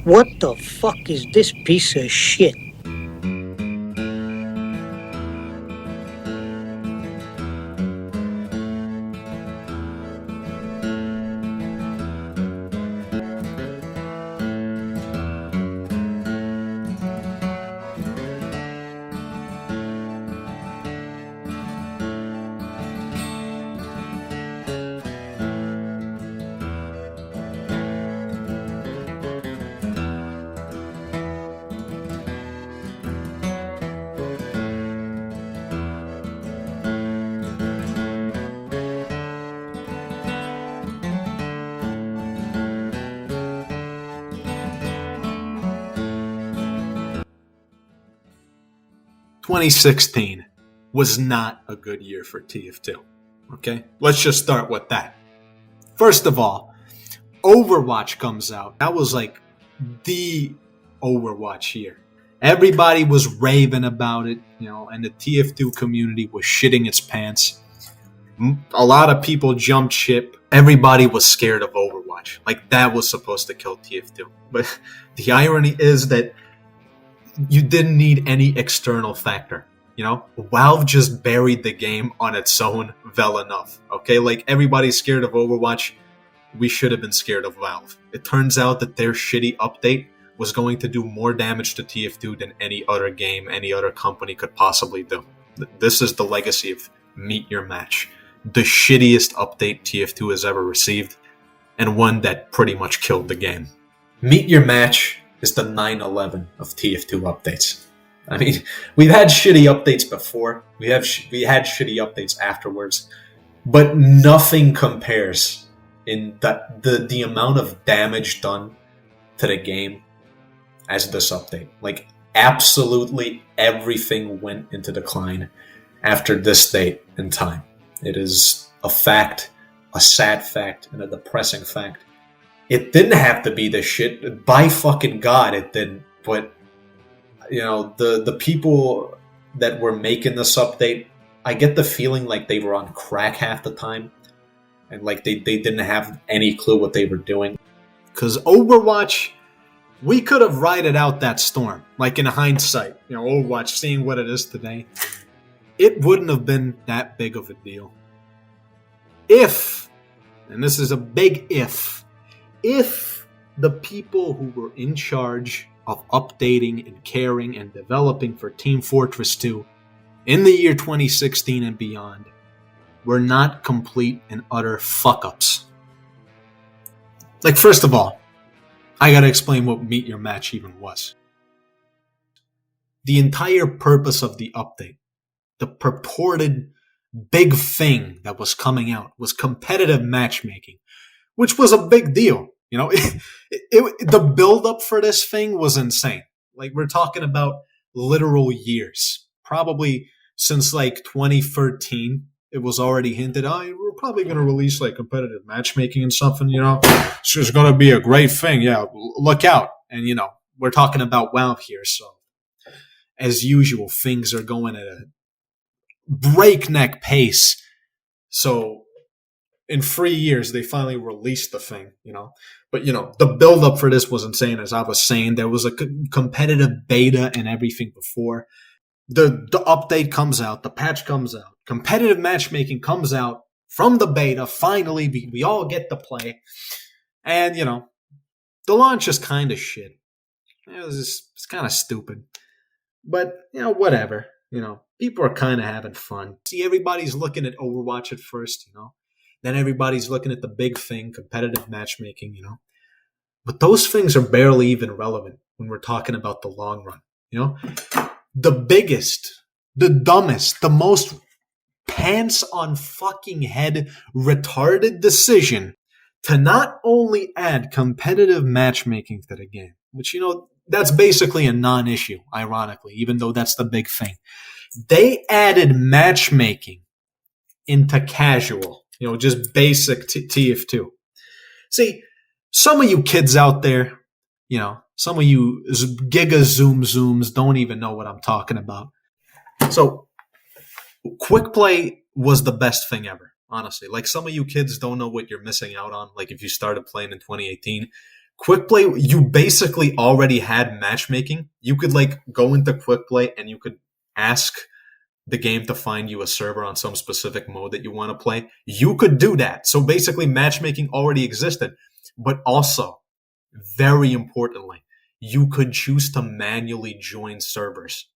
What the fuck is this piece of shit? 2016 was not a good year for TF2. Okay? Let's just start with that. First of all, Overwatch comes out. That was like the Overwatch year. Everybody was raving about it, and the TF2 community was shitting its pants. A lot of people jumped ship. Everybody was scared of Overwatch. Like, that was supposed to kill TF2. But the irony is that you didn't need any external factor. Valve just buried the game on its own well enough. Okay, like, everybody's scared of Overwatch. We should have been scared of Valve. It turns out that their shitty update was going to do more damage to TF2 than any other game, any other company could possibly do. This is the legacy of Meet Your Match. The shittiest update TF2 has ever received, and one that pretty much killed the game. Meet Your Match is the 9/11 of TF2 updates. I mean, we've had shitty updates before. We had shitty updates afterwards, but nothing compares in the amount of damage done to the game as this update. Like, absolutely everything went into decline after this date in time. It is a fact, a sad fact, and a depressing fact. It didn't have to be this shit. By fucking God, it didn't. But, the people that were making this update, I get the feeling like they were on crack half the time. And like they didn't have any clue what they were doing. Because Overwatch, we could have ridden out that storm. Like, in hindsight, Overwatch, seeing what it is today, it wouldn't have been that big of a deal. If, and this is a big if the people who were in charge of updating and caring and developing for Team Fortress 2 in the year 2016 and beyond were not complete and utter fuck-ups. Like, first of all, I gotta explain what Meet Your Match even was. The entire purpose of the update, the purported big thing that was coming out, was competitive matchmaking, which was a big deal. The build-up for this thing was insane. Like, we're talking about literal years. Probably since, like, 2013, it was already hinted, we're probably going to release, like, competitive matchmaking and something, It's just going to be a great thing. Yeah, look out. And, we're talking about Valve here, so as usual, things are going at a breakneck pace. So in 3 years, they finally released the thing, But, the build-up for this was insane. As I was saying, there was a competitive beta and everything before. The update comes out, the patch comes out, competitive matchmaking comes out from the beta. Finally, we all get to play. And, the launch is kind of shit. It's kind of stupid. But, whatever. People are kind of having fun. See, everybody's looking at Overwatch at first, Then everybody's looking at the big thing, competitive matchmaking, But those things are barely even relevant when we're talking about the long run, The biggest, the dumbest, the most pants on fucking head retarded decision to not only add competitive matchmaking to the game, which, that's basically a non-issue, ironically, even though that's the big thing. They added matchmaking into casual, just basic TF2. See, some of you kids out there, some of you giga zooms don't even know what I'm talking about. So, quick play was the best thing ever, honestly. Like, some of you kids don't know what you're missing out on. Like, if you started playing in 2018, Quick play, you basically already had matchmaking. You could like go into quick play and you could ask the game to find you a server on some specific mode that you want to play. You could do that. So basically matchmaking already existed. But also, very importantly, you could choose to manually join servers.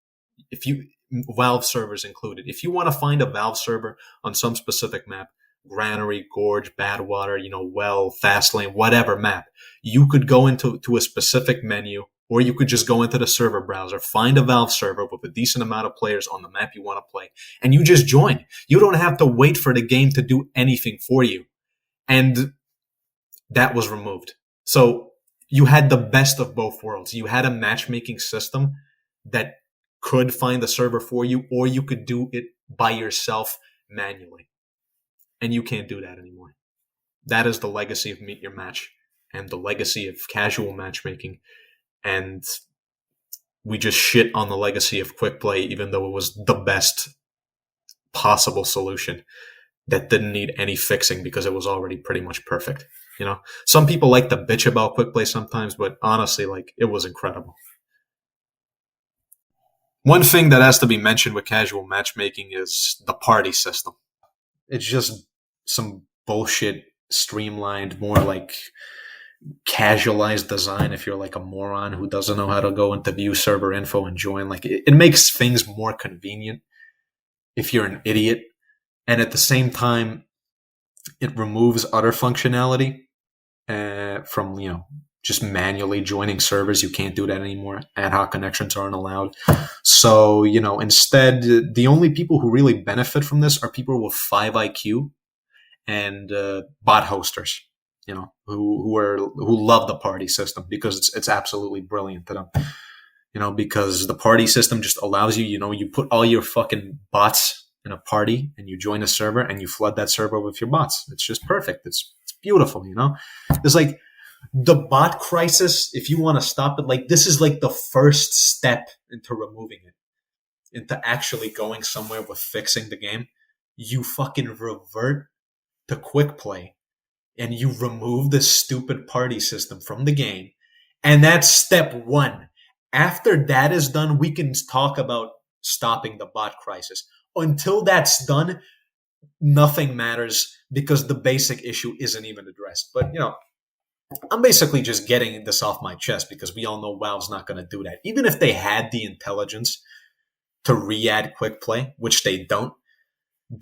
If you Valve servers included. If you want to find a Valve server on some specific map, Granary, Gorge, Badwater, Well, Fastlane, whatever map, you could go into a specific menu, or you could just go into the server browser, find a Valve server with a decent amount of players on the map you want to play, and you just join. You don't have to wait for the game to do anything for you. And that was removed. So you had the best of both worlds. You had a matchmaking system that could find the server for you, or you could do it by yourself manually. And you can't do that anymore. That is the legacy of Meet Your Match and the legacy of casual matchmaking. And we just shit on the legacy of quick play, even though it was the best possible solution that didn't need any fixing because it was already pretty much perfect. Some people like to bitch about quick play sometimes, but honestly, like, it was incredible. One thing that has to be mentioned with casual matchmaking is the party system. It's just some bullshit, streamlined, more like casualized design. If you're like a moron who doesn't know how to go into view server info and join, like, it makes things more convenient if you're an idiot. And at the same time, it removes other functionality from, just manually joining servers. You can't do that anymore. Ad hoc connections aren't allowed. So, instead, the only people who really benefit from this are people with 5 IQ and bot hosters, who love the party system because it's absolutely brilliant to them. Because the party system just allows you, you put all your fucking bots in a party and you join a server and you flood that server with your bots. It's just perfect. It's beautiful, It's like the bot crisis, if you want to stop it, like, this is like the first step into removing it, into actually going somewhere with fixing the game. You fucking revert to quick play and you remove the stupid party system from the game. And that's step one. After that is done, we can talk about stopping the bot crisis. Until that's done, nothing matters because the basic issue isn't even addressed. But, I'm basically just getting this off my chest because we all know Valve's not going to do that. Even if they had the intelligence to re-add quick play, which they don't.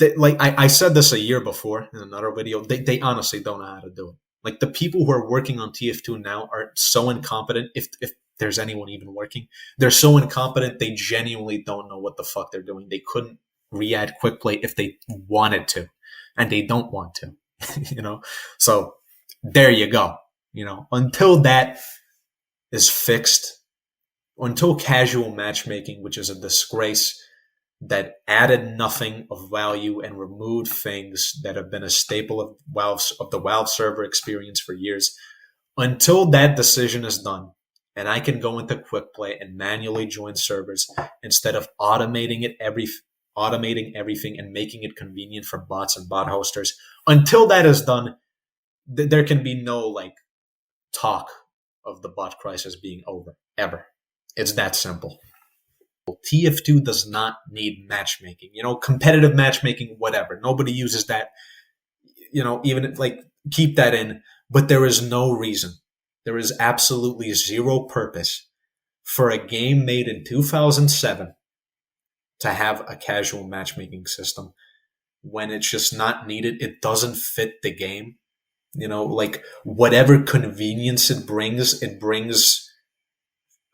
I said this a year before in another video, they honestly don't know how to do it. Like, the people who are working on TF2 now are so incompetent, if there's anyone even working. They're so incompetent, they genuinely don't know what the fuck they're doing. They couldn't re-add quick play if they wanted to, and they don't want to, So there you go. Until that is fixed, until casual matchmaking, which is a disgrace that added nothing of value and removed things that have been a staple of the Valve server experience for years, until that decision is done, and I can go into quick play and manually join servers instead of automating everything and making it convenient for bots and bot hosters. Until that is done, there can be no talk of the bot crisis being over, ever. It's that simple. TF2 does not need matchmaking. Competitive matchmaking, whatever. Nobody uses that. Even keep that in. But there is no reason. There is absolutely zero purpose for a game made in 2007 to have a casual matchmaking system when it's just not needed. It doesn't fit the game. Whatever convenience it brings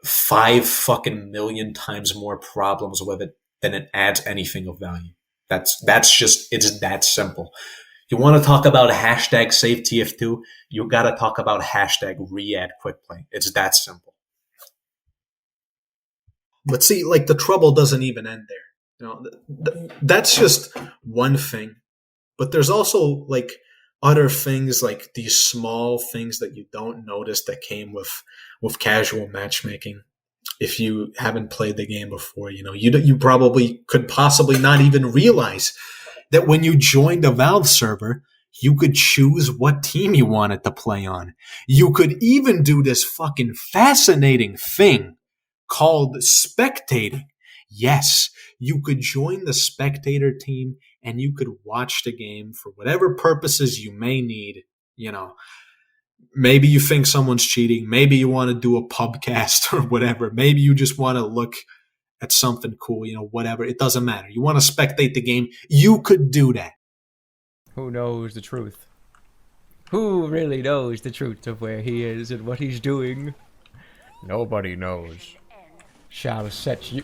5 fucking million times more problems with it than it adds anything of value. That's just, it's that simple. You want to talk about hashtag save TF2, you got to talk about hashtag re-add quick play. It's that simple. But see, the trouble doesn't even end there. That's just one thing. But there's also other things, like these small things that you don't notice that came with casual matchmaking. If you haven't played the game before, you probably could possibly not even realize that when you joined a Valve server, You could choose what team you wanted to play on. You could even do this fucking fascinating thing called spectating. Yes, you could join the spectator team and you could watch the game for whatever purposes you may need. You know, maybe you think someone's cheating. Maybe you want to do a pubcast or whatever. Maybe you just want to look at something cool, whatever. It doesn't matter. You want to spectate the game. You could do that. Who knows the truth? Who really knows the truth of where he is and what he's doing? Nobody knows. Shall set you.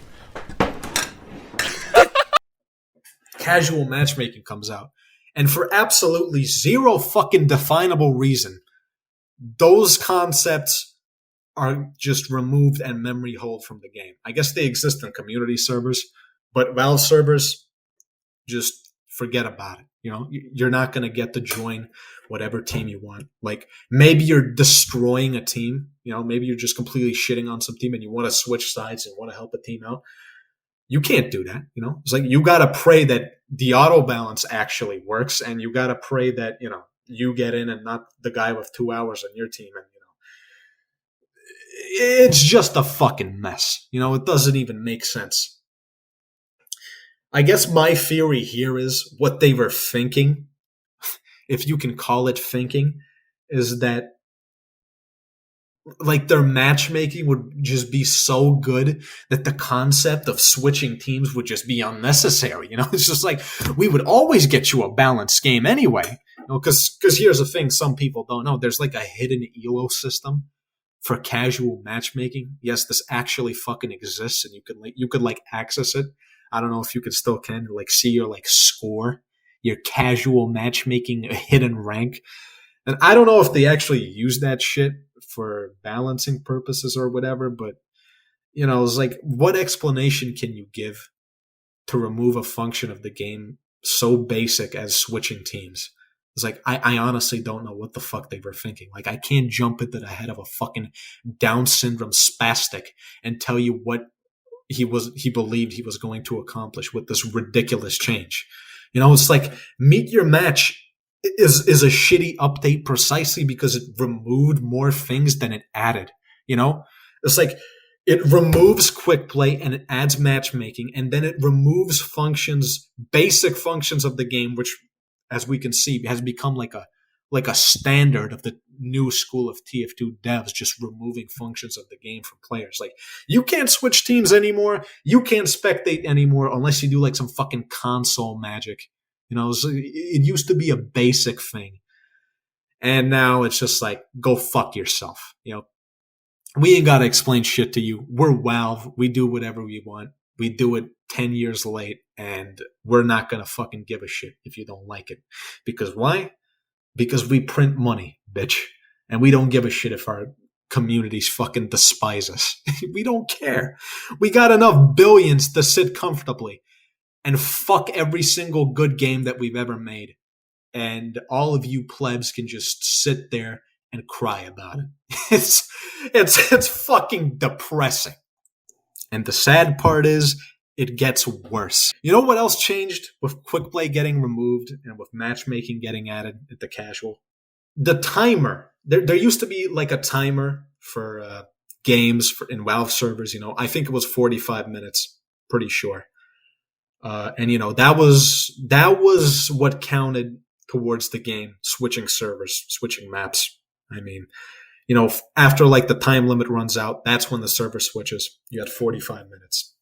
Casual matchmaking comes out. And for absolutely zero fucking definable reason, those concepts are just removed and memory hold from the game. I guess they exist on community servers, but Valve servers, just forget about it. You're not going to get to join whatever team you want. Like, maybe you're destroying a team. Maybe you're just completely shitting on some team and you want to switch sides and want to help a team out. You can't do that. It's like you got to pray that the auto balance actually works, and you got to pray that, you get in and not the guy with 2 hours on your team. And, it's just a fucking mess. It doesn't even make sense. I guess my theory here is what they were thinking, if you can call it thinking, is that like their matchmaking would just be so good that the concept of switching teams would just be unnecessary. It's just like, we would always get you a balanced game anyway. Because here's the thing, some people don't know. There's like a hidden ELO system for casual matchmaking. Yes, this actually fucking exists, and you could access it. I don't know if you could still can see your score, your casual matchmaking hidden rank. And I don't know if they actually use that shit for balancing purposes or whatever, but it's like, what explanation can you give to remove a function of the game so basic as switching teams? It's like, I honestly don't know what the fuck they were thinking. Like, I can't jump into the head of a fucking Down syndrome spastic and tell you what he believed he was going to accomplish with this ridiculous change. It's like, Meet Your Match is a shitty update precisely because it removed more things than it added. It's like, it removes quick play and it adds matchmaking, and then it removes basic functions of the game, which, as we can see, has become like a standard of the new school of TF2 devs, just removing functions of the game from players. Like, you can't switch teams anymore. You can't spectate anymore unless you do some fucking console magic. It used to be a basic thing. And now it's just like, go fuck yourself. We ain't got to explain shit to you. We're Valve. We do whatever we want. We do it 10 years late, and we're not going to fucking give a shit if you don't like it. Because why? Because we print money, bitch. And we don't give a shit if our communities fucking despise us. We don't care. We got enough billions to sit comfortably and fuck every single good game that we've ever made. And all of you plebs can just sit there and cry about it. It's fucking depressing. And the sad part is, it gets worse. You know what else changed with quick play getting removed and with matchmaking getting added at the casual? The timer. There used to be a timer for games in Valve servers. I think it was 45 minutes. Pretty sure. And that was what counted towards the game, switching servers, switching maps. I mean, after the time limit runs out, that's when the server switches. You had 45 minutes.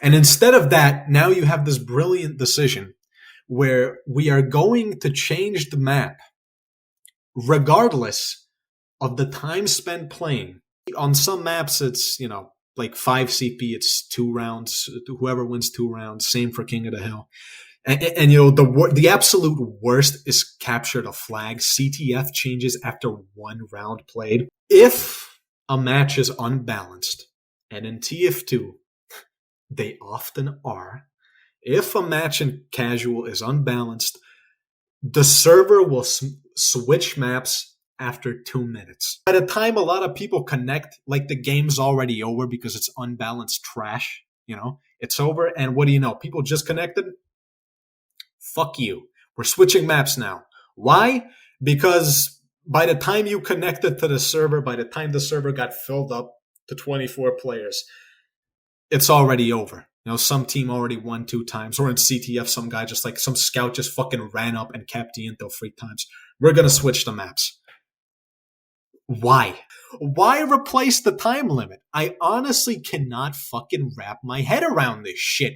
And instead of that, now you have this brilliant decision where we are going to change the map regardless of the time spent playing. On some maps, it's, 5 CP, it's 2 rounds. Whoever wins 2 rounds. Same for King of the Hill. And the absolute worst is capture the flag. CTF changes after 1 round played. If a match is unbalanced, and in TF2, they often are, if a match in casual is unbalanced, the server will switch maps after 2 minutes. By the time a lot of people connect, the game's already over because it's unbalanced trash. It's over, and what do you know? People just connected. Fuck you. We're switching maps now. Why? Because by the time you connected to the server, by the time the server got filled up to 24 players, it's already over. Some team already won 2 times. Or in CTF, some scout just fucking ran up and capped the intel 3 times. We're going to switch the maps. Why? Why replace the time limit? I honestly cannot fucking wrap my head around this shit.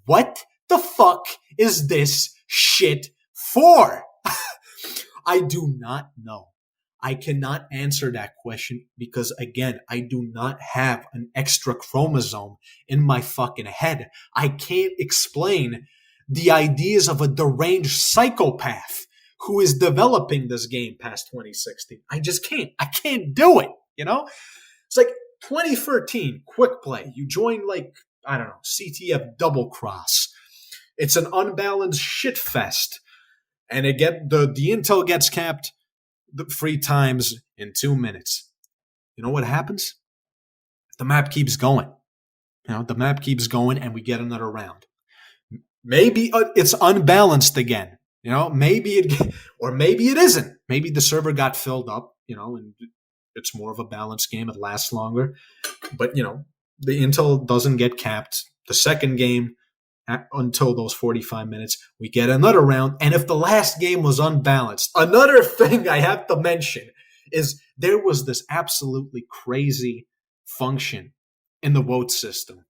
What the fuck is this shit for? I do not know. I cannot answer that question because, again, I do not have an extra chromosome in my fucking head. I can't explain the ideas of a deranged psychopath who is developing this game past 2016. I just can't. I can't do it, It's like 2013, quick play. You join CTF double cross. It's an unbalanced shit fest. And the intel gets capped 3 times in 2 minutes. You know what happens? The map keeps going. The map keeps going and we get another round. Maybe it's unbalanced again. Maybe it isn't. Maybe the server got filled up, and it's more of a balanced game. It lasts longer. But, the intel doesn't get capped. The second game, until those 45 minutes, we get another round. And if the last game was unbalanced, another thing I have to mention is there was this absolutely crazy function in the vote system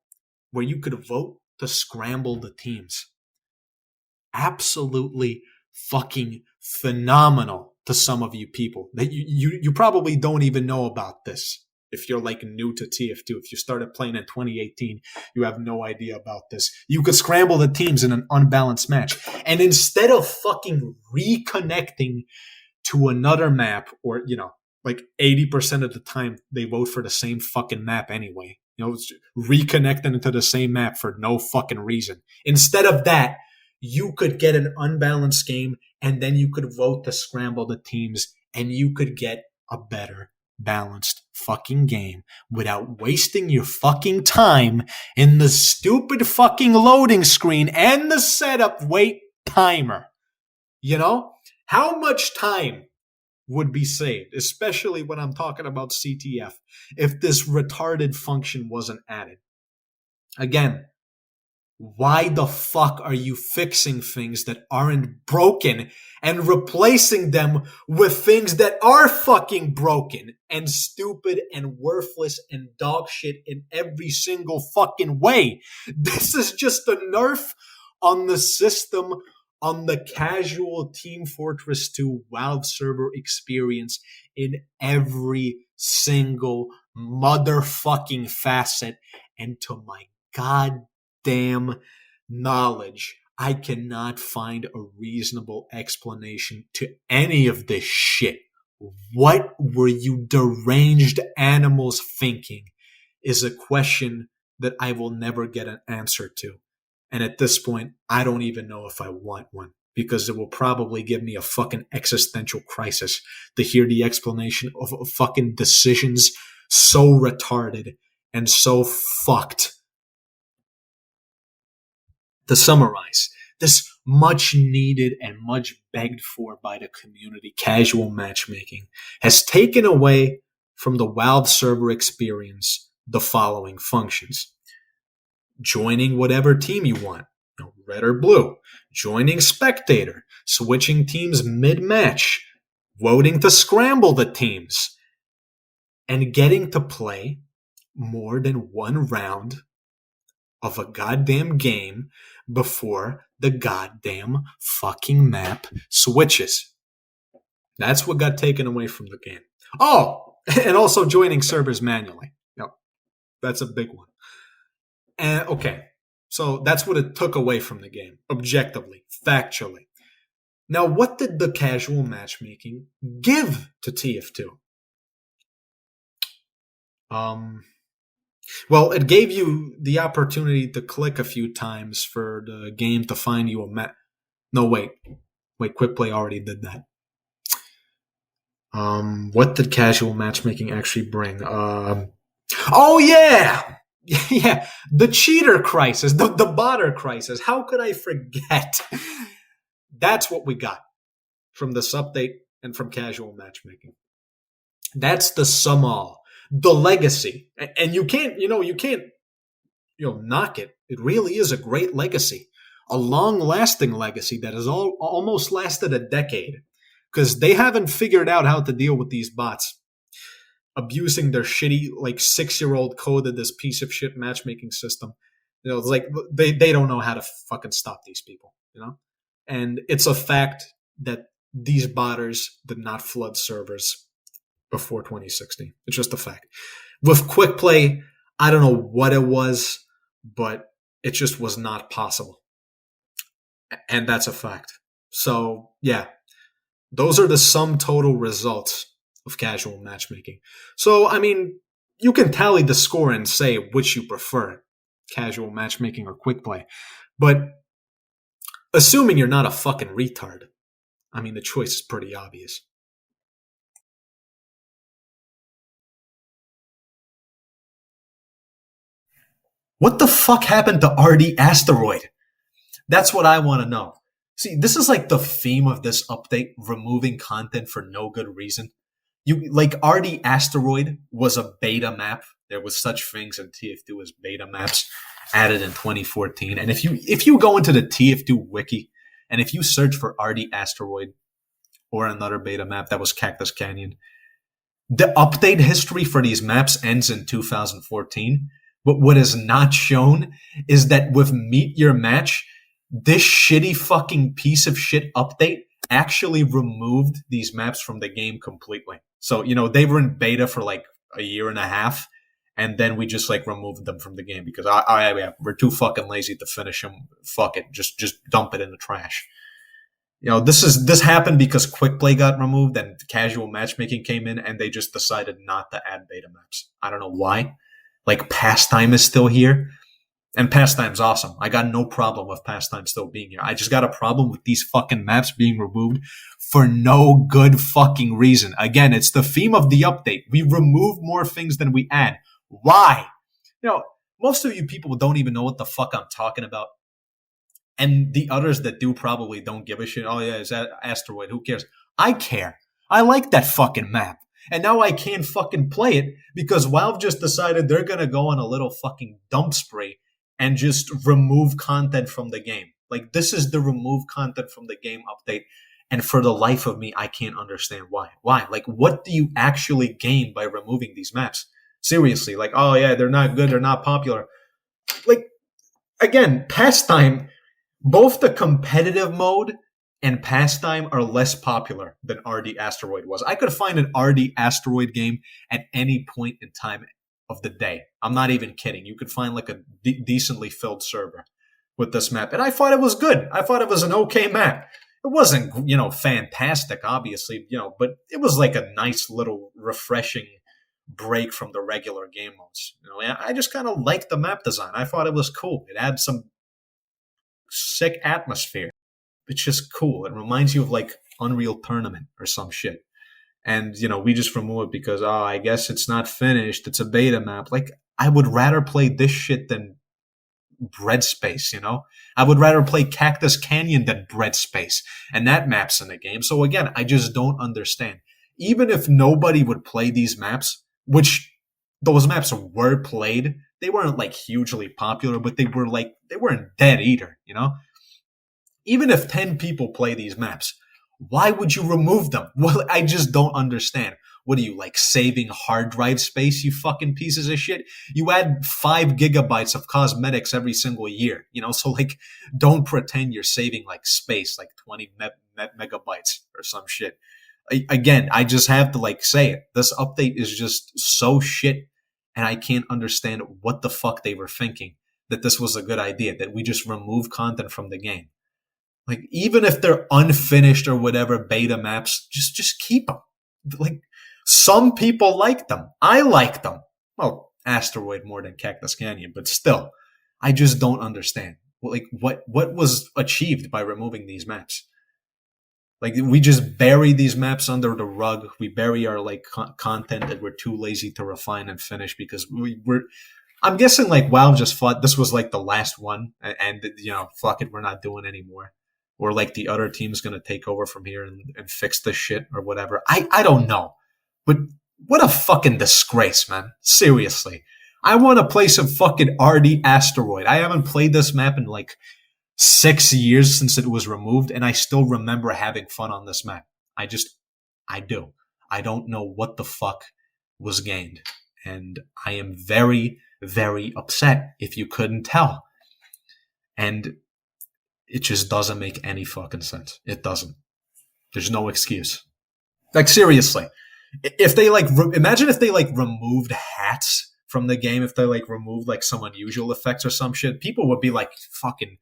where you could vote to scramble the teams. Absolutely fucking phenomenal to some of you people. That you probably don't even know about this. If you're new to TF2, if you started playing in 2018, you have no idea about this. You could scramble the teams in an unbalanced match. And instead of fucking reconnecting to another map, or, 80% of the time they vote for the same fucking map anyway. Reconnecting into the same map for no fucking reason. Instead of that, you could get an unbalanced game and then you could vote to scramble the teams and you could get a better balanced fucking game without wasting your fucking time in the stupid fucking loading screen and the setup wait timer. How much time would be saved, especially when I'm talking about CTF, if this retarded function wasn't added? Again, why the fuck are you fixing things that aren't broken and replacing them with things that are fucking broken and stupid and worthless and dog shit in every single fucking way? This is just a nerf on the system, on the casual Team Fortress 2 Valve server experience in every single motherfucking facet. And to my goddamn knowledge, I cannot find a reasonable explanation to any of this shit. What were you deranged animals thinking is a question that I will never get an answer to. And at this point, I don't even know if I want one, because it will probably give me a fucking existential crisis to hear the explanation of fucking decisions so retarded and so fucked. To summarize, this much needed and much begged for by the community casual matchmaking has taken away from the Valve server experience the following functions: joining whatever team you want, red or blue, joining spectator, switching teams mid-match, voting to scramble the teams, and getting to play more than one round of a goddamn game before the goddamn fucking map switches. That's what got taken away from the game. Oh, and also joining servers manually. Yep, that's a big one. And okay, so that's what it took away from the game, objectively, factually. Now, what did the casual matchmaking give to TF2? Well, it gave you the opportunity to click a few times for the game to find you a map. No, wait, Quick Play already did that. What did casual matchmaking actually bring? Oh yeah! Yeah, the cheater crisis, the botter crisis. How could I forget? That's what we got from this update and from casual matchmaking. That's the sum all, the legacy. And you can't, knock it. It really is a great legacy, a long-lasting legacy that has almost lasted a decade, because they haven't figured out how to deal with these bots abusing their shitty, like 6-year-old code of this piece of shit matchmaking system. It's like they don't know how to fucking stop these people, And it's a fact that these botters did not flood servers before 2016. It's just a fact. With quick play, I don't know what it was, but it just was not possible. And that's a fact. So, yeah, those are the sum total results of casual matchmaking. So, I mean, you can tally the score and say which you prefer, casual matchmaking or quick play. But assuming you're not a fucking retard, I mean, the choice is pretty obvious. What the fuck happened to RD Asteroid? That's what I want to know. See, this is like the theme of this update, removing content for no good reason. RD Asteroid was a beta map. There was such things in TF2 as beta maps added in 2014. And if you go into the TF2 wiki and if you search for RD Asteroid or another beta map that was Cactus Canyon, the update history for these maps ends in 2014. But what is not shown is that with Meet Your Match, this shitty fucking piece of shit update actually removed these maps from the game completely. So, they were in beta for like a year and a half, and then we just like removed them from the game because we're too fucking lazy to finish them. Fuck it. Just dump it in the trash. This happened because quick play got removed and casual matchmaking came in, and they just decided not to add beta maps. I don't know why. Like, Pastime is still here, and Pastime's awesome. I got no problem with Pastime still being here. I just got a problem with these fucking maps being removed for no good fucking reason. Again, it's the theme of the update. We remove more things than we add. Why? Most of you people don't even know what the fuck I'm talking about. And the others that do probably don't give a shit. Oh, yeah, is that Asteroid? Who cares? I care. I like that fucking map. And now I can't fucking play it because Valve just decided they're going to go on a little fucking dump spree and just remove content from the game. Like, this is the remove content from the game update. And for the life of me, I can't understand why. Why? Like, what do you actually gain by removing these maps? Seriously, like, oh yeah, they're not good, they're not popular. Like, again, Pastime, both the competitive mode and Pastime are less popular than RD Asteroid was. I could find an RD Asteroid game at any point in time of the day. I'm not even kidding. You could find like a decently filled server with this map. And I thought it was good. I thought it was an okay map. It wasn't, fantastic, obviously, but it was like a nice little refreshing break from the regular game modes. I just kind of liked the map design. I thought it was cool. It had some sick atmosphere. It's just cool. It reminds you of like Unreal Tournament or some shit. And, we just remove it because, I guess it's not finished. It's a beta map. Like, I would rather play this shit than Bread Space, I would rather play Cactus Canyon than Bread Space. And that map's in the game. So again, I just don't understand. Even if nobody would play these maps, which those maps were played, they weren't like hugely popular, but they weren't dead either, Even if 10 people play these maps, why would you remove them? Well, I just don't understand. What are you, like, saving hard drive space, you fucking pieces of shit? You add 5 gigabytes of cosmetics every single year, So, like, don't pretend you're saving, like, space, like 20 megabytes or some shit. Again, I just have to, like, say it. This update is just so shit, and I can't understand what the fuck they were thinking that this was a good idea, that we just remove content from the game. Like, even if they're unfinished or whatever beta maps, just keep them. Like, some people like them. I like them. Well, Asteroid more than Cactus Canyon, but still, I just don't understand. Like, what was achieved by removing these maps? Like, we just bury these maps under the rug. We bury our, like, content that we're too lazy to refine and finish because I'm guessing, like, WoW just thought this was, like, the last one and fuck it, we're not doing anymore. or like the other team's going to take over from here and fix this shit or whatever. I don't know. But what a fucking disgrace, man. Seriously. I want to play some fucking RD Asteroid. I haven't played this map in like 6 years since it was removed, and I still remember having fun on this map. I do. I don't know what the fuck was gained. And I am very, very upset if you couldn't tell. And it just doesn't make any fucking sense. It doesn't. There's no excuse. Like, seriously. If they, like, imagine if they, like, removed hats from the game, if they, like, removed, like, some unusual effects or some shit, people would be, like, fucking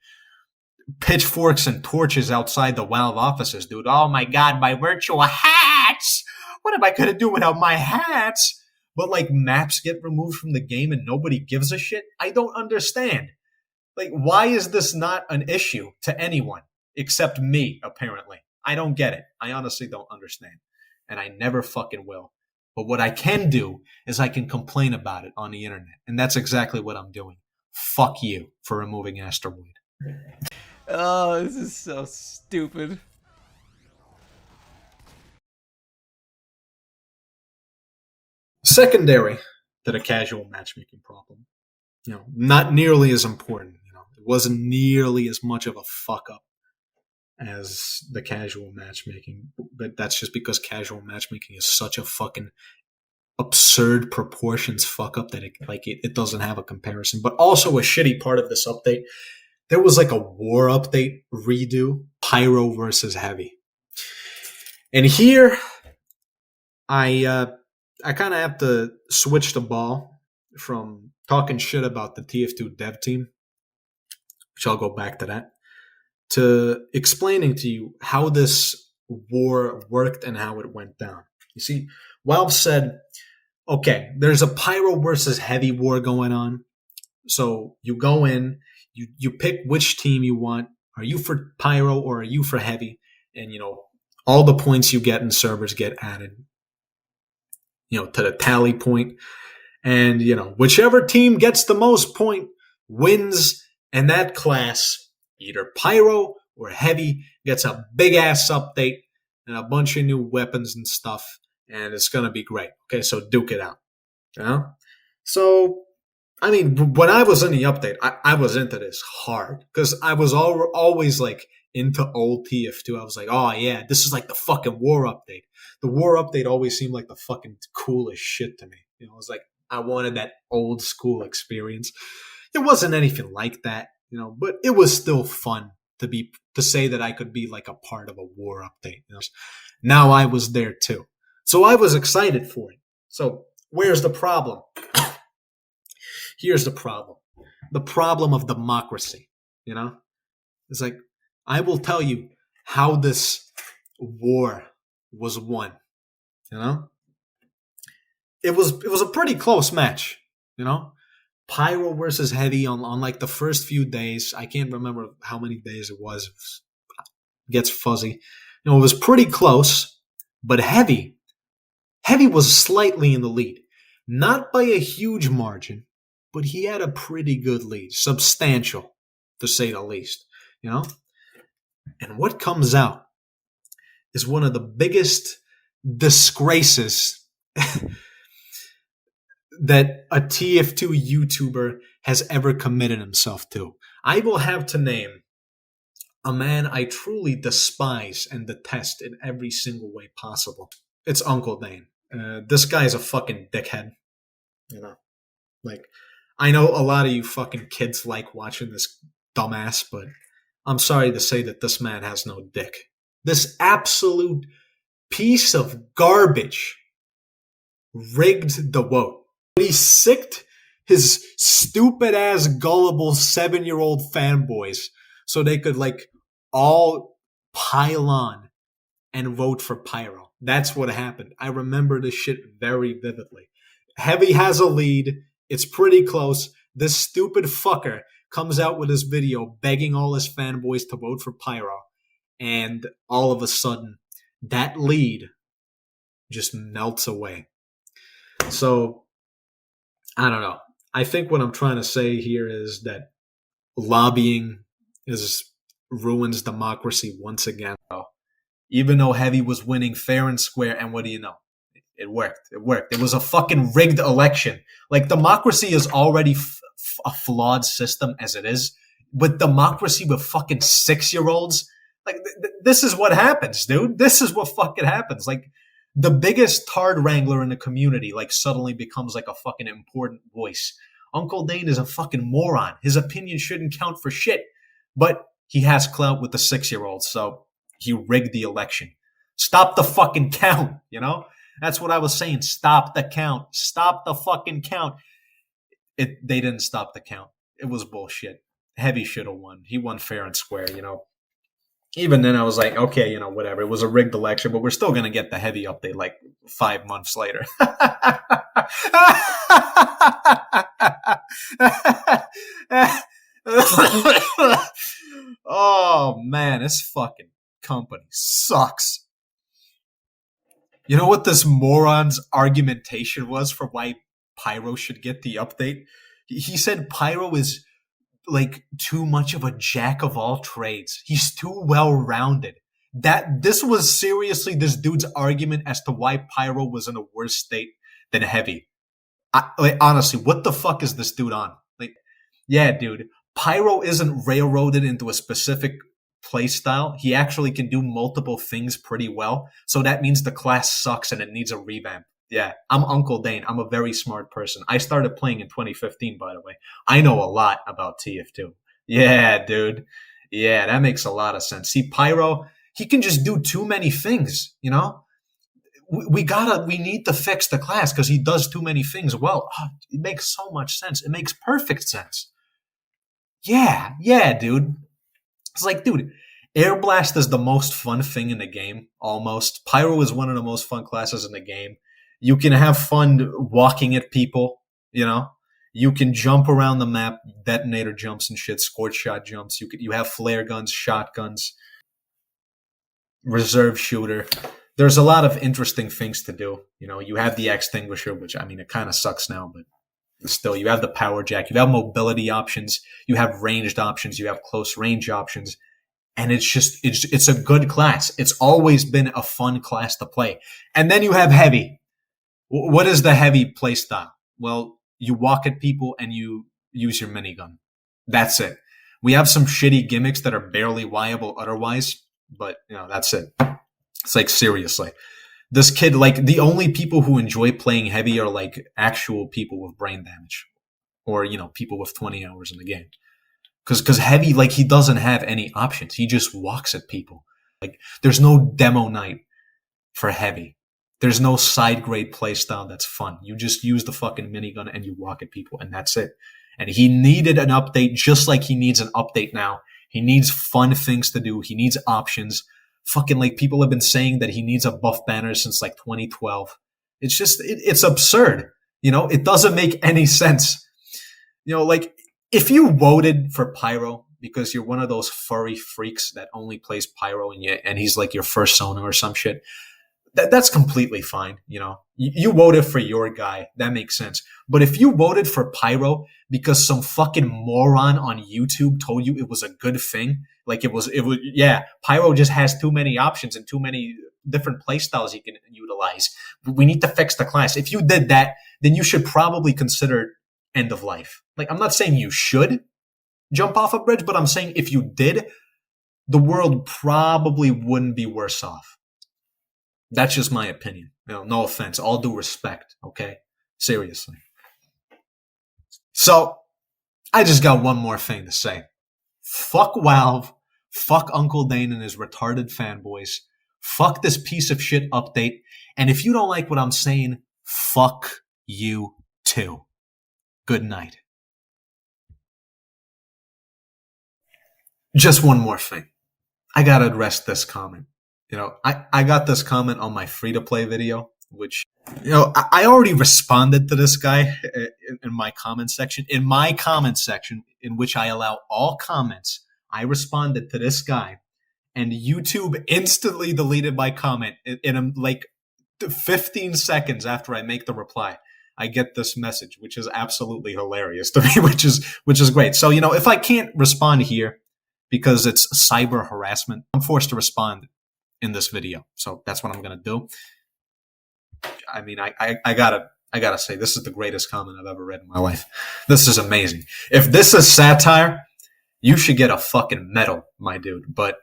pitchforks and torches outside the Valve offices, dude. Oh, my God, my virtual hats! What am I gonna do without my hats? But, like, maps get removed from the game and nobody gives a shit? I don't understand. Like, why is this not an issue to anyone except me, apparently? I don't get it. I honestly don't understand. And I never fucking will. But what I can do is I can complain about it on the internet. And that's exactly what I'm doing. Fuck you for removing Asteroid. Oh, this is so stupid. Secondary to the casual matchmaking problem. Not nearly as important. It wasn't nearly as much of a fuck up as the casual matchmaking, but that's just because casual matchmaking is such a fucking absurd proportions fuck up that it doesn't have a comparison. But also a shitty part of this update, there was like a war update redo, Pyro versus Heavy, and here I kind of have to switch the ball from talking shit about the TF2 dev team, which I'll go back to that, to explaining to you how this war worked and how it went down. You see, Valve said, okay, there's a Pyro versus Heavy war going on. So you go in, you pick which team you want. Are you for Pyro or are you for Heavy? And, all the points you get in servers get added, to the tally point. And, whichever team gets the most point wins, and that class, either Pyro or Heavy, gets a big-ass update and a bunch of new weapons and stuff, and it's going to be great. Okay, so duke it out. So, I mean, when I was in the update, I was into this hard, because I was always, like, into old TF2. I was like, oh, yeah, this is like the fucking war update. The war update always seemed like the fucking coolest shit to me. It was like, I wanted that old school experience. It wasn't anything like that, but it was still fun to say that I could be like a part of a war update. Now I was there too. So I was excited for it. So where's the problem? Here's the problem. The problem of democracy, It's like, I will tell you how this war was won, It was a pretty close match, Pyro versus Heavy on like the first few days. I can't remember how many days it was. It gets fuzzy. It was pretty close, but Heavy was slightly in the lead. Not by a huge margin, but he had a pretty good lead. Substantial, to say the least, And what comes out is one of the biggest disgraces that a TF2 YouTuber has ever committed himself to. I will have to name a man I truly despise and detest in every single way possible. It's Uncle Dane. This guy's a fucking dickhead. Like, I know a lot of you fucking kids like watching this dumbass, but I'm sorry to say that this man has no dick. This absolute piece of garbage rigged the vote. He sicked his stupid-ass, gullible 7-year-old fanboys so they could, like, all pile on and vote for Pyro. That's what happened. I remember this shit very vividly. Heavy has a lead. It's pretty close. This stupid fucker comes out with his video begging all his fanboys to vote for Pyro. And all of a sudden, that lead just melts away. So, I don't know. I think what I'm trying to say here is that lobbying is ruins democracy once again. Even though Heavy was winning fair and square, and what do you know? It worked. It worked. It was a fucking rigged election. Like, democracy is already a flawed system as it is. But democracy with fucking 6-year-olds, like, this is what happens, dude. This is what fucking happens. Like, the biggest tard wrangler in the community, like, suddenly becomes like a fucking important voice. Uncle Dane is a fucking moron. His opinion shouldn't count for shit. But he has clout with the 6-year-olds, so he rigged the election. Stop the fucking count, you know? That's what I was saying. Stop the count. Stop the fucking count. They didn't stop the count. It was bullshit. Heavy should have won. He won fair and square, you know? Even then I was like, okay, you know, whatever. It was a rigged election, but we're still going to get the Heavy update like 5 months later. Oh, man, this fucking company sucks. You know what this moron's argumentation was for why Pyro should get the update? He said Pyro is like too much of a jack of all trades. He's too well rounded. This was seriously this dude's argument as to why Pyro was in a worse state than Heavy. Honestly, what the fuck is this dude on? Like, yeah, dude, Pyro isn't railroaded into a specific play style. He actually can do multiple things pretty well. So that means the class sucks and it needs a revamp. Yeah, I'm Uncle Dane. I'm a very smart person. I started playing in 2015, by the way. I know a lot about TF2. Yeah, dude. Yeah, that makes a lot of sense. See, Pyro, he can just do too many things, you know? We need to fix the class because he does too many things well. Oh, it makes so much sense. It makes perfect sense. Yeah, dude. It's like, dude, Air Blast is the most fun thing in the game, almost. Pyro is one of the most fun classes in the game. You can have fun walking at people, you know? You can jump around the map, detonator jumps and shit, scorch shot jumps. You have flare guns, shotguns, reserve shooter. There's a lot of interesting things to do. You know, you have the extinguisher, which, I mean, it kind of sucks now, but still, you have the power jack, you have mobility options, you have ranged options, you have close range options, and it's a good class. It's always been a fun class to play. And then you have Heavy. What is the Heavy play style? Well, you walk at people and you use your minigun. That's it. We have some shitty gimmicks that are barely viable otherwise, but you know, that's it. It's like, seriously. This kid, like, the only people who enjoy playing Heavy are like actual people with brain damage, or, you know, people with 20 hours in the game. Because Heavy, like, he doesn't have any options. He just walks at people. Like, there's no demo night for Heavy. There's no side grade play style that's fun. You just use the fucking minigun and you walk at people, and that's it. And he needed an update just like he needs an update now. He needs fun things to do. He needs options. Fucking, like, people have been saying that he needs a buff banner since like 2012. It's just, it's absurd. You know, it doesn't make any sense. You know, like, if you voted for Pyro because you're one of those furry freaks that only plays Pyro and he's like your first Sona or some shit, that's completely fine. You know, you voted for your guy. That makes sense. But if you voted for Pyro because some fucking moron on YouTube told you it was a good thing, like it was, yeah, Pyro just has too many options and too many different playstyles you can utilize. We need to fix the class. If you did that, then you should probably consider end of life. Like, I'm not saying you should jump off a bridge, but I'm saying if you did, the world probably wouldn't be worse off. That's just my opinion. You know, no offense, all due respect, okay? Seriously. So, I just got one more thing to say. Fuck Valve, fuck Uncle Dane and his retarded fanboys, fuck this piece of shit update, and if you don't like what I'm saying, fuck you too. Good night. Just one more thing. I gotta address this comment. You know, I got this comment on my free-to-play video, which, you know, I already responded to this guy in my comment section. In my comment section, in which I allow all comments, I responded to this guy, and YouTube instantly deleted my comment in like 15 seconds after I make the reply. I get this message, which is absolutely hilarious to me, which is great. So, you know, if I can't respond here because it's cyber harassment. I'm forced to respond in this video, so that's what I'm gonna do. I mean, I gotta say, this is the greatest comment I've ever read in my life. This is amazing. If this is satire, you should get a fucking medal, my dude. But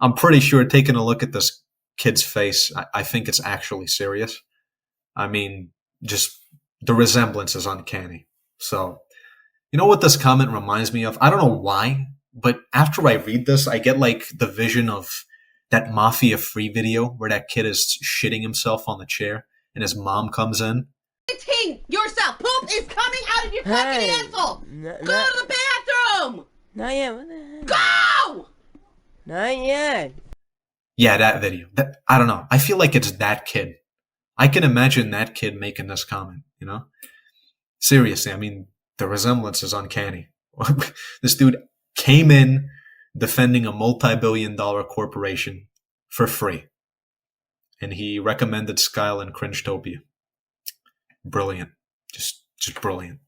I'm pretty sure, taking a look at this kid's face, I think it's actually serious. I mean, just the resemblance is uncanny. So, you know what this comment reminds me of? I don't know why, but after I read this, I get like the vision of that Mafia Free video where that kid is shitting himself on the chair and his mom comes in. Yourself. Poop is coming out of your fucking asshole. Go to the bathroom. Not yet. What the heck? Go. Not yet. Yeah, that video. I don't know. I feel like it's that kid. I can imagine that kid making this comment, you know? Seriously, I mean, the resemblance is uncanny. This dude came in defending a multi-billion-dollar corporation for free. And he recommended Skyle and Cringetopia. Brilliant. Just brilliant.